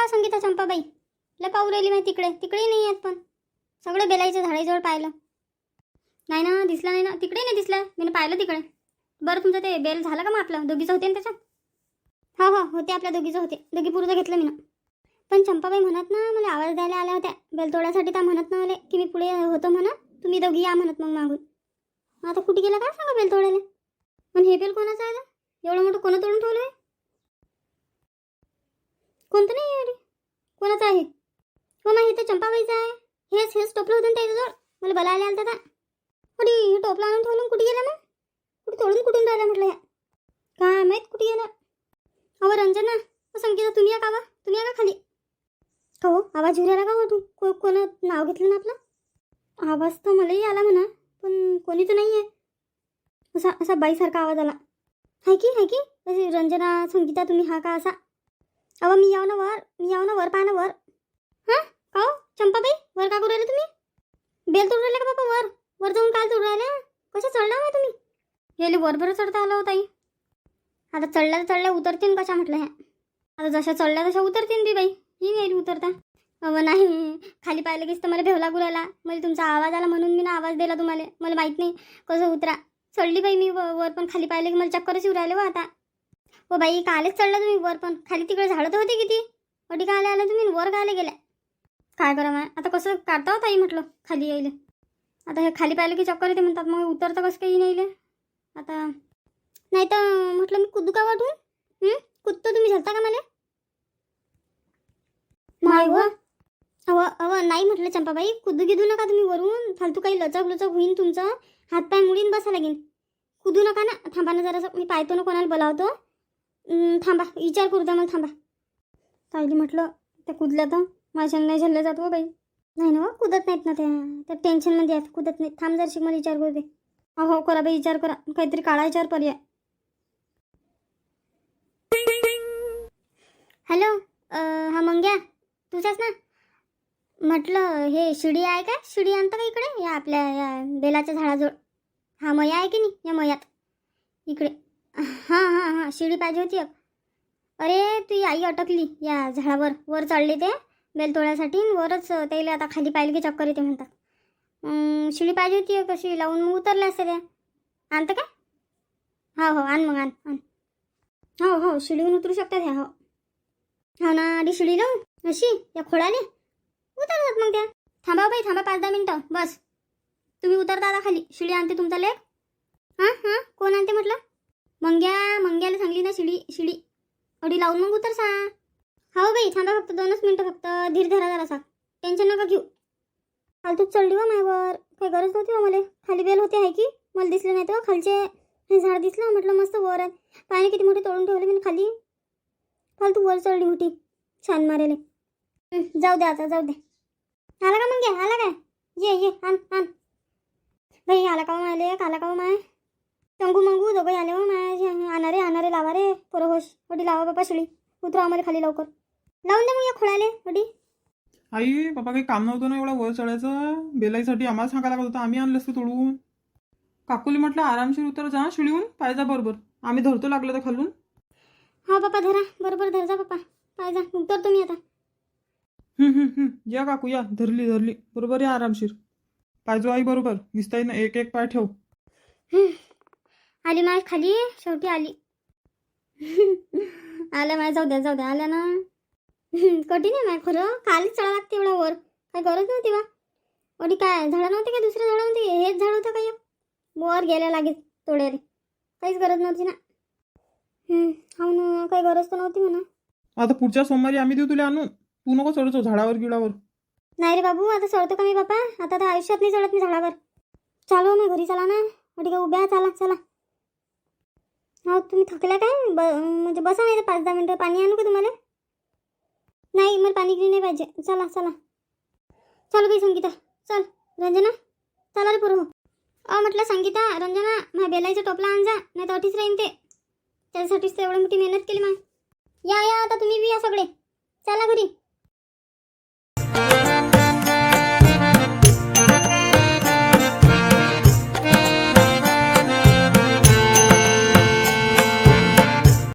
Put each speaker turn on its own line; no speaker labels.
संगीता चंपाबाई लय पाहू राहिली मी तिकडेही नाही आहेत, पण सगळे बेलाईच्या झाडाजवळ पाहिलं नाही ना, दिसला नाही ना, तिकडे नाही दिसलं, मी पाहिलं तिकडे. बरं तुमचं ते बेल झालं का मग आपलं दोघीचं होते ना त्याच्यात? हो हो होते, आपल्या दोघीचं होते, दोघी पुरतं घेतलं मी ना. पण चंपाबाई म्हणत ना मला आवाज द्यायला आल्या होत्या बेल तोडासाठी, त्या म्हणत ना मला की मी पुढे होतो म्हणा, तुम्ही दोघी या म्हणत मग मागून. आता कुठे गेला काय सांगा बेल तोडायला? पण हे बेल कोणाचं आहे ना, एवढं मोठं कोणं तोडून ठेवलं आहे? कोणतं नाही एवढी कोणाचं आहे? हो मग हे तर चंपाबाईचं आहे. हेच टोपलं होतं ना त्याच्याजवळ, मला बोलायला आलं का? अरे हे टोपलं आणून ठेवलं, कुठे गेला मग? कुठे तोडून कुठून राहिला म्हटलं या? काय माहीत कुठे गेला. अहो रंजना संगीता तुम्ही या का वा? तुम्ही या का खाली? हो आवाज येऊ राहिला का? तू कोण नाव घेतलं ना आपलं? आवाज तर मलाही आला म्हणा, पण कोणी तर नाही आहे. असा बाईसारखा आवाज आला. हाय की असे रंजना संगीता तुम्ही हा का असा? अहो मी याव ना वर पहा ना वर. हां का हो चंपाबाई, वर का करू राहिले तुम्ही? बेल तोडू राहिले का बाबा? वर जाऊन काय तोडू राहिले? कशा चढला हो तुम्ही? याले वर बरं चढता आलं होता. आता चढल्या उतरतीन कशा म्हटलं ह्या? आता जशा चढल्या तशा उतरतीन बी बाई, ही येईल उतरता. अहो नाही, खाली पाहिलं कीच तर मला भेव लागू राहिला. मला तुमचा आवाज आला म्हणून मी ना आवाज दिला तुम्हाला. मला माहीत नाही कसं उतरा. चढली बाई मी वर, पण खाली पाहिलं की मला चक्करच येऊ राहिले हो आता. हो बाई कालेच चढला तुम्ही वर, पण खाली तिकडे झाडं तर होती किती. अडी काय आल्या तुम्ही वर काय गेल्या? काय करा मग आता, कसं काढता होता म्हटलं खाली यायले. आता हे खाली पाहिलं की चक्कर येते म्हणतात, मग उतरतं कसं काही नाही आता. नाही तर म्हटलं मी कुदू का वाटून? कुदतो तुम्ही झलता का मला? नाही हो. अव नाही म्हटलं चंपाबाई, कुदू गिदू नका तुम्ही वरून. फालतू काही लचक होईन तुमचं, हातपाय मुडीन बसा लागेल. कुदू नका ना. थांबा ना जरासं, मी पाहतो ना कोणाला बोलावतो. थांबा विचार करू द्या मला, थांबा. ताईली म्हटलं त्या कुदल्या तर माझ्या नाही झल्ल्या जात हो बाई. नाही ना कुदत नाहीत ना त्या टेन्शनमध्ये आहेत, कुदत नाहीत. थांब जरशी मला विचार करू दे. हो करा बाई विचार करा, काहीतरी काढायच्यावर पर्याय. हॅलो हा मंग्या तुझ्याच ना? म्हटलं हे शिडी आहे का? शिडी आणतं का इकडे या आपल्या या बेलाच्या झाडाजवळ? हा मया आहे की नाही या मयात इकडे? हां शिडी पाहिजे होती. अरे तुझी आई अटकली या झाडावर, वर चढले ते बेल तोड्यासाठी, वरच त्याला आता खाली पाहिलं की चक्कर येते म्हणतात. शिडी पाहिजे होती कशी लावून, मग उतरल्या असते त्या. आणतं का? हो आण मग आण. हो शिडीहून उतरू शकतात ह्या. हो ना आधी शिडी लावून अशी या खोळाने उतरतात मग त्या. थांबा बाई थांबा 5-10 मिनटं बस. तुम्ही उतरता आता खाली, शिडी आणते तुमचा लेक. हां कोण आणते म्हटलं? मंग्याला सांगली ना शिडी अडी लावून मग उतरसा. हो बाई थांबा फक्त 2च मिनटं, फक्त धीर धरा जरासा, टेन्शन नका घेऊ. फालतूच चढली हो मायवर, काही गरज नव्हती हो मला. खाली बेल होते आहे की मला दिसले नाही तर खालचे हे झाड दिसलं, म्हटलं मस्त वर आहे. पाणी किती मोठे तोडून ठेवले मी खाली, फालतू वर चढली मोठी छान मारेले. जाऊ दे आता जाऊ दे. आला का मग आला काय? ये आण बाई. आला का मायले आला का माय? टंगू मंगू दोघं आले हो माय. आणारे लावा रे पोरहोश. वडी लावा बापा शिडी, उतरा आम्हाला खाली लवकर. लावून दे मग या खोळाले वडी.
आई बाबा काही काम नव्हतं ना एवढा वर चढायचं. बेलाईसाठी आम्हाला सांगायला लागत होतं, आम्ही आणलं असतं तोडून. काकुली म्हटलं आरामशीर उतर जा शिडीहून, पायजा बरोबर. आम्ही धरतो लागलं तर खालून.
हा बापा धरा बरोबर, धर जा बापा, पायजा उतरतो मी आता.
या काकू या, धरली बरोबर या आरामशीर. पायजो आई बरोबर, दिसताय ना, एक पाय ठेव.
आली माय खाली, शेवटी आली. आल्या माय, जाऊ द्या आल्या ना. कठीण आहे माय खरं, खालीच चढा लागते एवढा वर, काय गरज नव्हती बा. वडी काय झाडं नव्हते का? दुसरे झाडं नव्हते, हेच झाड होतं का? वर गेल्या लागेल तोड्याले, काहीच गरज नव्हती ना. हो ना, काही गरज तर नव्हती म्हणा.
आता पुढच्या सोमवारी आम्ही देऊ तुला आणून, तू नको चढतो झाडावर गिडावर.
नाही रे बाबू, आता चढतो का मी बापा? आता तर आयुष्यात नाही चढत मी झाडावर. चालू मी घरी, चला ना. वडी का उभ्या, चला. हो तुम्ही थकल्या काय? म्हणजे बसा नाही तर 5-10 मिनटं. पाणी आणू का तुम्हाला? नाही मला पाणी गिरी नाही पाहिजे. चला चल बाई संगीता, चल. रंजना चला रे पोरं. म्हटलं संगीता रंजना माझ्या बेलाईचा टोपला आण जा, नाही तर अटीच राहीन ते. त्याच्यासाठीच तर एवढी मोठी मेहनत केली माय. या आता तुम्ही बी या सगळे, चला घरी.